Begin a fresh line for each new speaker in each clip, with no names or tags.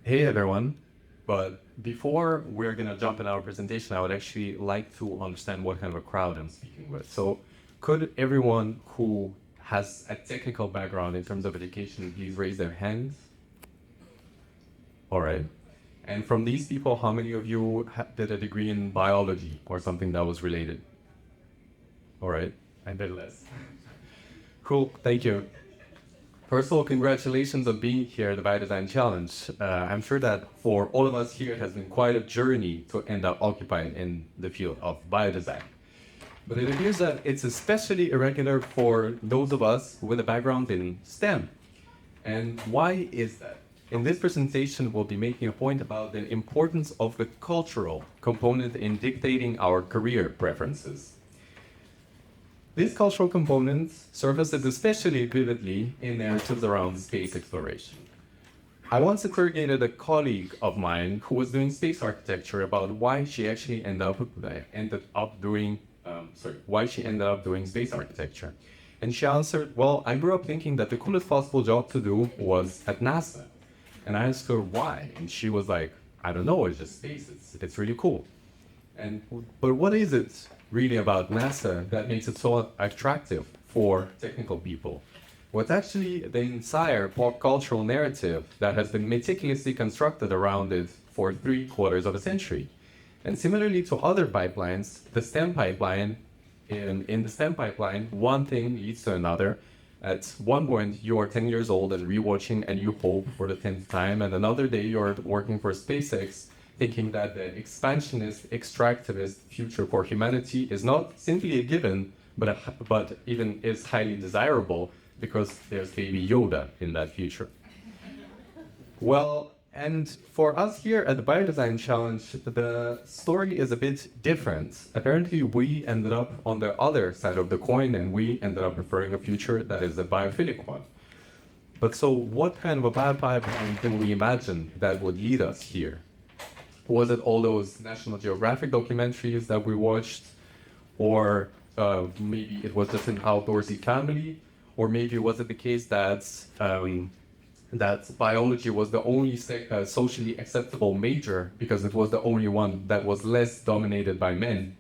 Hey everyone, but before we're gonna jump in our presentation, I would actually like to understand what kind of a crowd I'm speaking with. So could everyone who has a technical background in terms of education please raise their hands? All right. And from these people, how many of you did a degree in biology or something that was related? All right, I did less. Cool, thank you. First of all, congratulations on being here at the Biodesign Challenge. I'm sure that for all of us here, it has been quite a journey to end up occupying in the field of biodesign. But it appears that it's especially irregular for those of us with a background in STEM. And why is that? In this presentation, we'll be making a point about the importance of the cultural component in dictating our career preferences. These cultural components surfaced especially vividly in narratives around space exploration. I once interrogated a colleague of mine who was doing space architecture about why she actually ended up doing space architecture. And she answered, well, I grew up thinking that the coolest possible job to do was at NASA. And I asked her why, and she was like, I don't know, it's just space, it's really cool. But what is it really about NASA that makes it so attractive for technical people? What's actually the entire pop cultural narrative that has been meticulously constructed around it for 3/4 of a century. And similarly to other pipelines, the STEM pipeline, in the STEM pipeline, one thing leads to another. At one point, you are 10 years old and rewatching A New Hope for the 10th time, and another day you're working for SpaceX, thinking that the expansionist, extractivist future for humanity is not simply a given, but even is highly desirable because there's baby Yoda in that future. Well, and for us here at the Biodesign Challenge, the story is a bit different. Apparently, we ended up on the other side of the coin, and we ended up preferring a future that is a biophilic one. But so what kind of a biopipeline can we imagine that would lead us here? Was it all those National Geographic documentaries that we watched? Or maybe it was just an outdoorsy family? Or maybe was it the case that biology was the only socially acceptable major because it was the only one that was less dominated by men?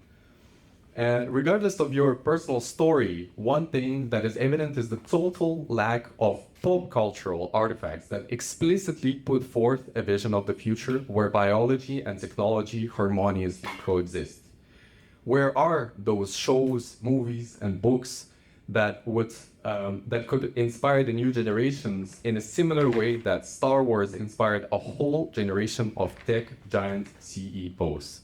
And regardless of your personal story, one thing that is evident is the total lack of pop cultural artifacts that explicitly put forth a vision of the future where biology and technology harmoniously coexist. Where are those shows, movies, and books that could inspire the new generations in a similar way that Star Wars inspired a whole generation of tech giant CEOs?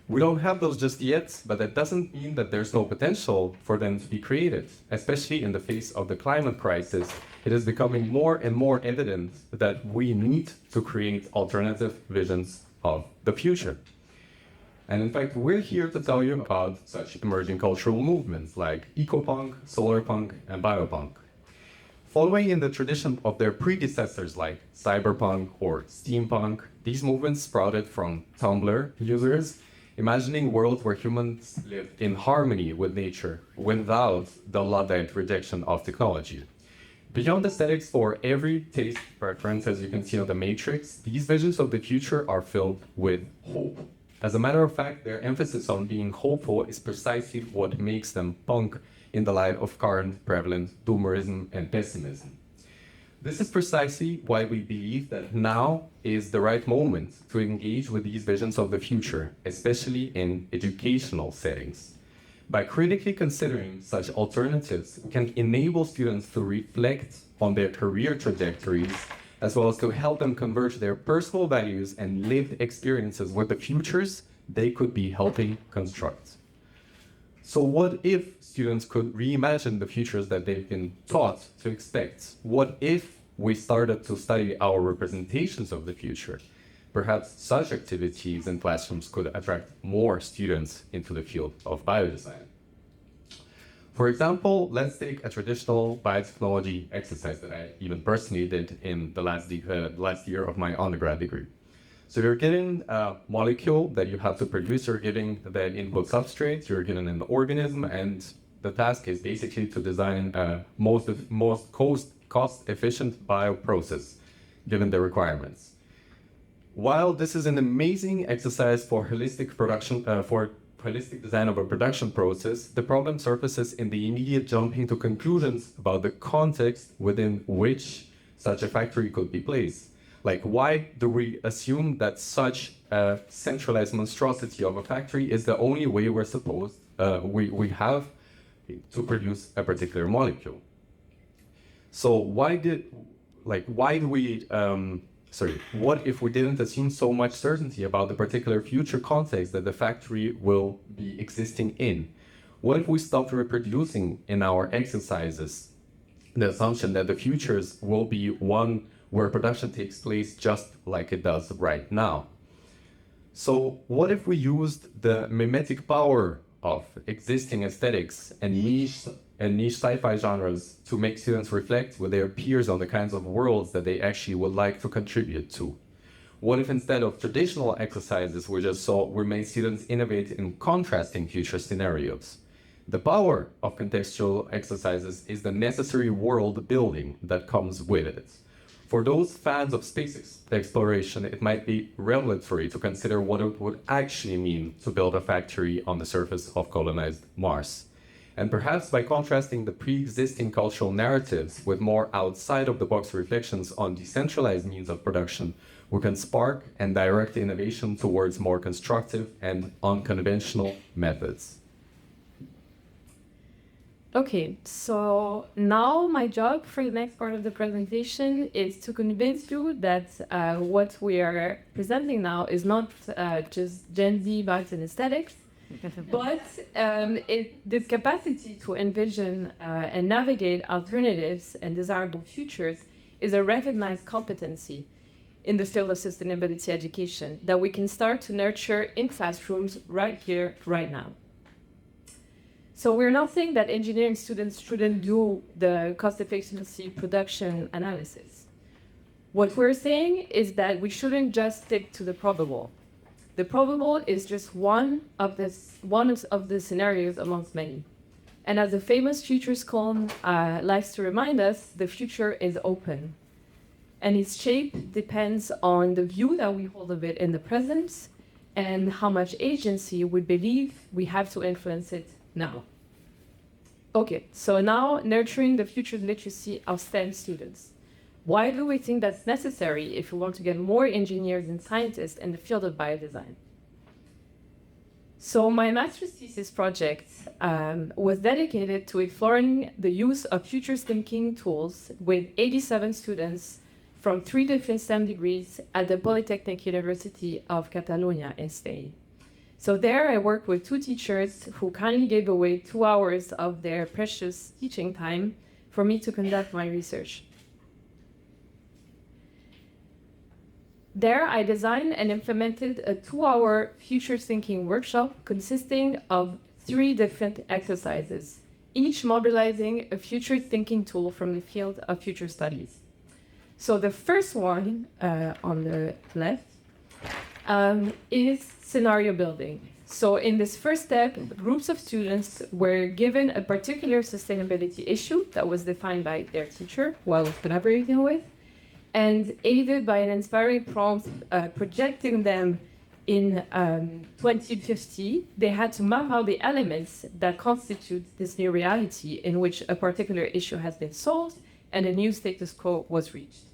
We don't have those just yet, but that doesn't mean that there's no potential for them to be created. Especially in the face of the climate crisis, it is becoming more and more evident that we need to create alternative visions of the future. And in fact, we're here to tell you about such emerging cultural movements like ecopunk, solarpunk, and biopunk. Following in the tradition of their predecessors like cyberpunk or steampunk, these movements sprouted from Tumblr users imagining worlds where humans lived in harmony with nature without the Luddite rejection of technology. Beyond aesthetics for every taste preference, as you can see on the matrix, these visions of the future are filled with hope. As a matter of fact, their emphasis on being hopeful is precisely what makes them punk in the light of current prevalent doomerism and pessimism. This is precisely why we believe that now is the right moment to engage with these visions of the future, especially in educational settings. By critically considering such alternatives, we can enable students to reflect on their career trajectories, as well as to help them converge their personal values and lived experiences with the futures they could be helping construct. So what if students could reimagine the futures that they've been taught to expect? What if we started to study our representations of the future? Perhaps such activities in classrooms could attract more students into the field of biodesign. For example, let's take a traditional biotechnology exercise that I even personally did in the last year of my undergrad degree. So you're given a molecule that you have to produce, you're getting the input substrates, you're given an organism, and the task is basically to design a most cost-efficient bioprocess, given the requirements. While this is an amazing exercise for holistic design of a production process, the problem surfaces in the immediate jumping to conclusions about the context within which such a factory could be placed. Like, why do we assume that such a centralized monstrosity of a factory is the only way we have to produce a particular molecule? So what if we didn't assume so much certainty about the particular future context that the factory will be existing in? What if we stopped reproducing in our exercises the assumption that the futures will be one where production takes place just like it does right now? So what if we used the mimetic power of existing aesthetics and niche sci-fi genres to make students reflect with their peers on the kinds of worlds that they actually would like to contribute to? What if instead of traditional exercises we made students innovate in contrasting future scenarios? The power of contextual exercises is the necessary world building that comes with it. For those fans of space exploration, it might be revelatory to consider what it would actually mean to build a factory on the surface of colonized Mars. And perhaps by contrasting the pre-existing cultural narratives with more outside-of-the-box reflections on decentralized means of production, we can spark and direct innovation towards more constructive and unconventional methods.
Okay, so now my job for the next part of the presentation is to convince you that what we are presenting now is not just Gen Z vibes and aesthetics, but the capacity to envision and navigate alternatives and desirable futures is a recognized competency in the field of sustainability education that we can start to nurture in classrooms right here, right now. So we're not saying that engineering students shouldn't do the cost efficiency production analysis. What we're saying is that we shouldn't just stick to the probable. The probable is just one of the scenarios amongst many. And as the famous futures column likes to remind us, the future is open. And its shape depends on the view that we hold of it in the present and how much agency we believe we have to influence it now. Okay, so now nurturing the future literacy of STEM students. Why do we think that's necessary if we want to get more engineers and scientists in the field of biodesign? So my master's thesis project was dedicated to exploring the use of futures thinking tools with 87 students from 3 different STEM degrees at the Polytechnic University of Catalonia in Spain. So there I worked with 2 teachers who kindly gave away 2 hours of their precious teaching time for me to conduct my research. There I designed and implemented a 2-hour future thinking workshop consisting of 3 different exercises, each mobilizing a future thinking tool from the field of future studies. So the first one on the left is scenario building. So in this first step, groups of students were given a particular sustainability issue that was defined by their teacher who I was collaborating with, and aided by an inspiring prompt projecting them in 2050, they had to map out the elements that constitute this new reality in which a particular issue has been solved and a new status quo was reached.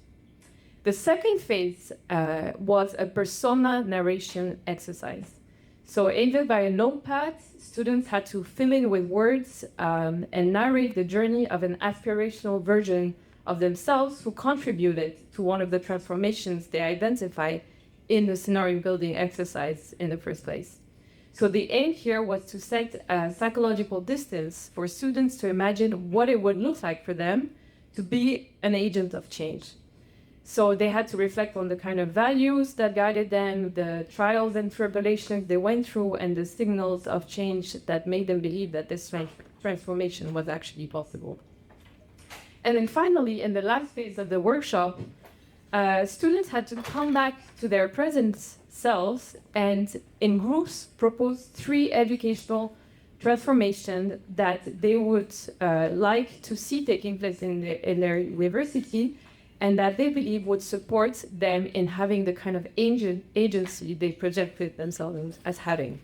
The second phase was a persona narration exercise. So aided by a notepad, students had to fill in with words and narrate the journey of an aspirational version of themselves who contributed to one of the transformations they identified in the scenario building exercise in the first place. So the aim here was to set a psychological distance for students to imagine what it would look like for them to be an agent of change. So they had to reflect on the kind of values that guided them, the trials and tribulations they went through, and the signals of change that made them believe that this transformation was actually possible. And then finally, in the last phase of the workshop, students had to come back to their present selves and in groups propose 3 educational transformations that they would like to see taking place in their university, and that they believe would support them in having the kind of agency they projected themselves as having.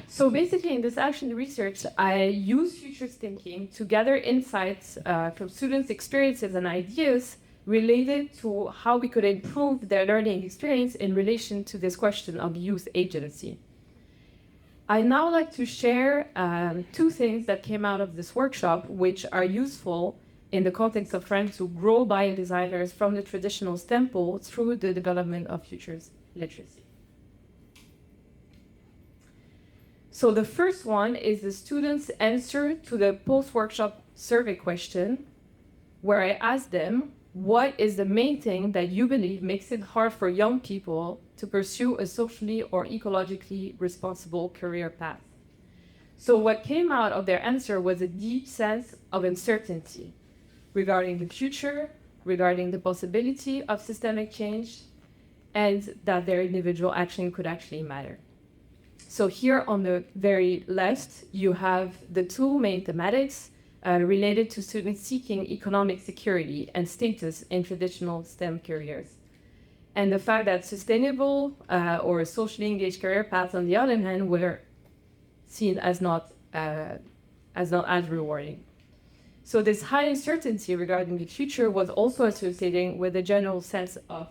So basically, in this action research, I use futures thinking to gather insights from students' experiences and ideas related to how we could improve their learning experience in relation to this question of youth agency. I now like to share two things that came out of this workshop, which are useful in the context of trying to grow biodesigners from the traditional STEM pool through the development of futures literacy. So the first one is the students' answer to the post-workshop survey question, where I asked them, what is the main thing that you believe makes it hard for young people to pursue a socially or ecologically responsible career path? So what came out of their answer was a deep sense of uncertainty regarding the future, regarding the possibility of systemic change, and that their individual action could actually matter. So here on the very left, you have the two main thematics related to students seeking economic security and status in traditional STEM careers. And the fact that sustainable or socially engaged career paths, on the other hand, were seen as not as rewarding. So this high uncertainty regarding the future was also associated with a general sense of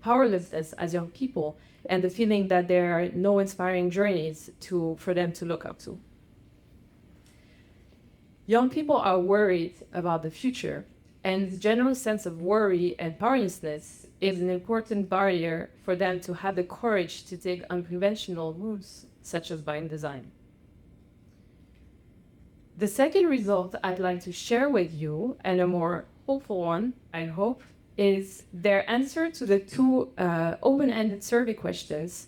powerlessness as young people, and the feeling that there are no inspiring journeys for them to look up to. Young people are worried about the future, and the general sense of worry and powerlessness is an important barrier for them to have the courage to take unconventional routes, such as biodesign. The second result I'd like to share with you, and a more hopeful one, I hope, is their answer to the two open-ended survey questions,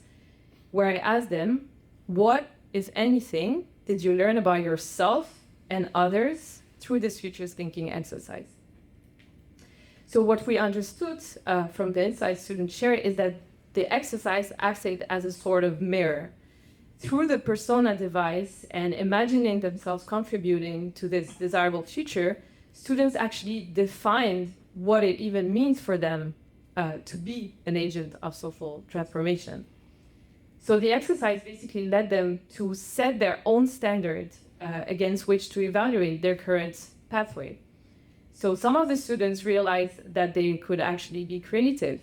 where I asked them, what, if anything, did you learn about yourself and others through this futures thinking exercise? So what we understood from the insights students shared is that the exercise acted as a sort of mirror. Through the persona device and imagining themselves contributing to this desirable future, students actually defined what it even means for them to be an agent of social transformation. So the exercise basically led them to set their own standards against which to evaluate their current pathway. So some of the students realized that they could actually be creative.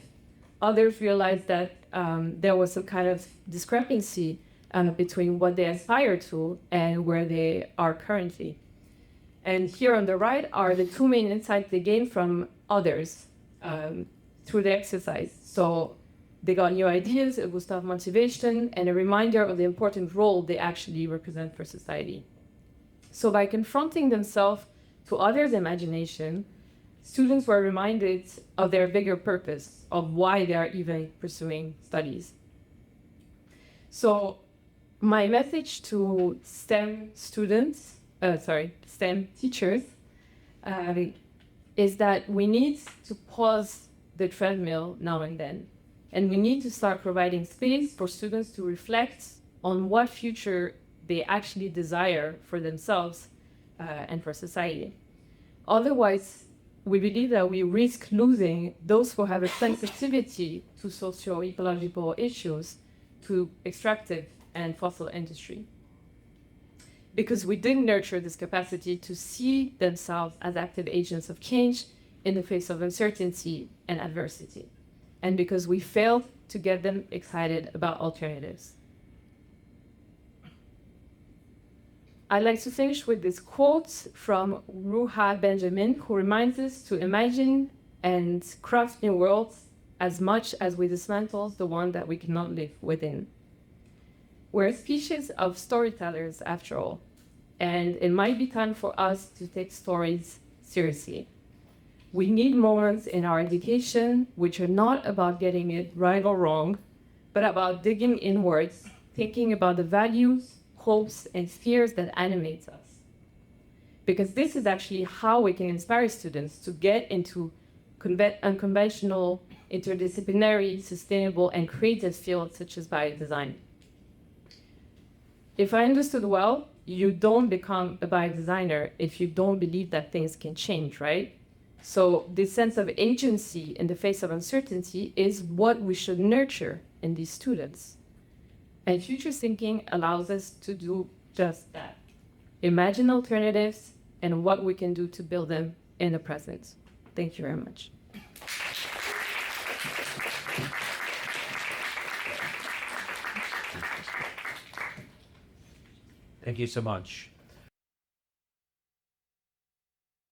Others realized that there was some kind of discrepancy between what they aspire to and where they are currently. And here on the right are the two main insights they gained from others through the exercise. So they got new ideas, a boost of motivation, and a reminder of the important role they actually represent for society. So by confronting themselves to others' imagination, students were reminded of their bigger purpose, of why they are even pursuing studies. So my message to STEM teachers is that we need to pause the treadmill now and then. And we need to start providing space for students to reflect on what future they actually desire for themselves and for society. Otherwise, we believe that we risk losing those who have a sensitivity to socio-ecological issues, to extractive and fossil industry. Because we didn't nurture this capacity to see themselves as active agents of change in the face of uncertainty and adversity. And because we failed to get them excited about alternatives. I'd like to finish with this quote from Ruha Benjamin, who reminds us to imagine and craft new worlds as much as we dismantle the one that we cannot live within. We're a species of storytellers, after all, and it might be time for us to take stories seriously. We need moments in our education which are not about getting it right or wrong, but about digging inwards, thinking about the values, hopes, and fears that animate us. Because this is actually how we can inspire students to get into unconventional, interdisciplinary, sustainable, and creative fields such as biodesign. If I understood well, you don't become a biodesigner if you don't believe that things can change, right? So this sense of agency in the face of uncertainty is what we should nurture in these students. And future thinking allows us to do just that. Imagine alternatives and what we can do to build them in the present. Thank you very much.
Thank you so much.